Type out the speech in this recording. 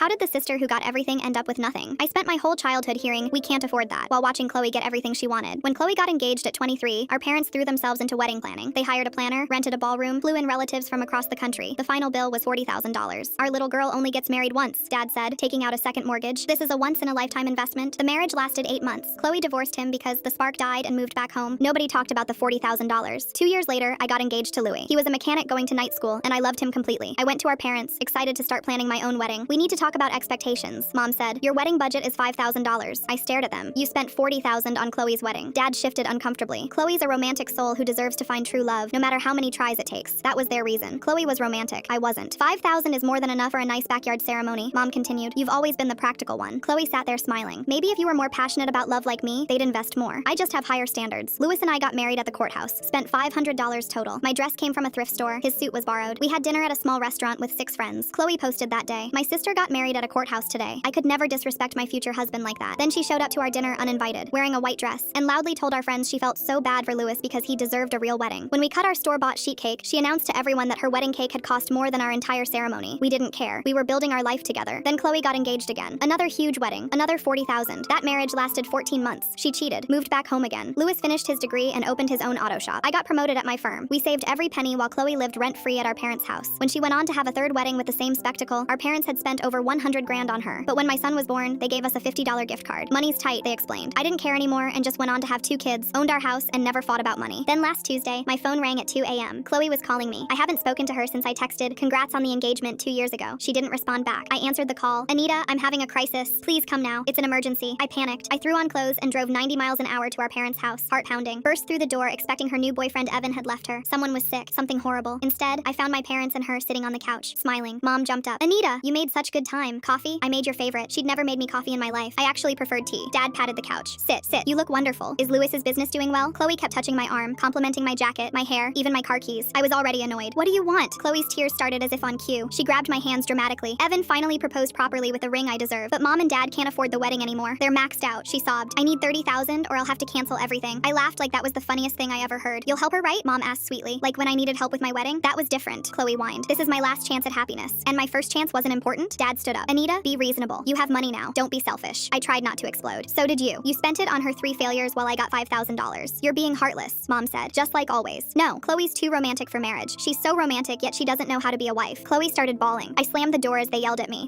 How did the sister who got everything end up with nothing? I spent my whole childhood hearing, "We can't afford that," while watching Chloe get everything she wanted. When Chloe got engaged at 23, our parents threw themselves into wedding planning. They hired a planner, rented a ballroom, flew in relatives from across the country. The final bill was $40,000. "Our little girl only gets married once," Dad said, taking out a second mortgage. "This is a once-in-a-lifetime investment." The marriage lasted 8 months. Chloe divorced him because the spark died and moved back home. Nobody talked about the $40,000. 2 years later, I got engaged to Louis. He was a mechanic going to night school, and I loved him completely. I went to our parents, excited to start planning my own wedding. "We need to talk about expectations," Mom said. "Your wedding budget is $5,000. I stared at them. "You spent $40,000 on Chloe's wedding." Dad shifted uncomfortably. "Chloe's a romantic soul who deserves to find true love, no matter how many tries it takes." That was their reason. Chloe was romantic. I wasn't. "$5,000 is more than enough for a nice backyard ceremony," Mom continued. "You've always been the practical one." Chloe sat there smiling. "Maybe if you were more passionate about love like me, they'd invest more. I just have higher standards." Louis and I got married at the courthouse. Spent $500 total. My dress came from a thrift store. His suit was borrowed. We had dinner at a small restaurant with 6 friends. Chloe posted that day, "My sister got married at a courthouse today. I could never disrespect my future husband like that." Then she showed up to our dinner uninvited, wearing a white dress, and loudly told our friends she felt so bad for Louis because he deserved a real wedding. When we cut our store-bought sheet cake, she announced to everyone that her wedding cake had cost more than our entire ceremony. We didn't care. We were building our life together. Then Chloe got engaged again. Another huge wedding. Another $40,000. That marriage lasted 14 months. She cheated, moved back home again. Louis finished his degree and opened his own auto shop. I got promoted at my firm. We saved every penny while Chloe lived rent-free at our parents' house. When she went on to have a third wedding with the same spectacle, our parents had spent over 100 grand on her. But when my son was born, they gave us a $50 gift card. "Money's tight," they explained. I didn't care anymore and just went on to have 2 kids, owned our house, and never fought about money. Then last Tuesday, my phone rang at 2 a.m. Chloe was calling me. I haven't spoken to her since I texted, "Congrats on the engagement" 2 years ago. She didn't respond back. I answered the call. "Anita, I'm having a crisis. Please come now. It's an emergency." I panicked. I threw on clothes and drove 90 miles an hour to our parents' house, heart pounding. Burst through the door expecting her new boyfriend Evan had left her. Someone was sick, something horrible. Instead, I found my parents and her sitting on the couch, smiling. Mom jumped up. "Anita, you made such good time. Coffee? I made your favorite." She'd never made me coffee in my life. I actually preferred tea. Dad patted the couch. Sit. You look wonderful. Is Louis's business doing well?" Chloe kept touching my arm, complimenting my jacket, my hair, even my car keys. I was already annoyed. "What do you want?" Chloe's tears started as if on cue. She grabbed my hands dramatically. "Evan finally proposed properly with the ring I deserve, but Mom and Dad can't afford the wedding anymore. They're maxed out." She sobbed. "I need 30,000 or I'll have to cancel everything." I laughed like that was the funniest thing I ever heard. "You'll help her, right?" Mom asked sweetly. "Like when I needed help with my wedding?" "That was different," Chloe whined. "This is my last chance at happiness. And my first chance wasn't important?" Dad stood up. "Anita, be reasonable. You have money now. Don't be selfish." I tried not to explode. "So did you. You spent it on her 3 failures while I got $5,000. You're being heartless," Mom said. "Just like always." "No, Chloe's too romantic for marriage. She's so romantic, yet she doesn't know how to be a wife." Chloe started bawling. I slammed the door as they yelled at me.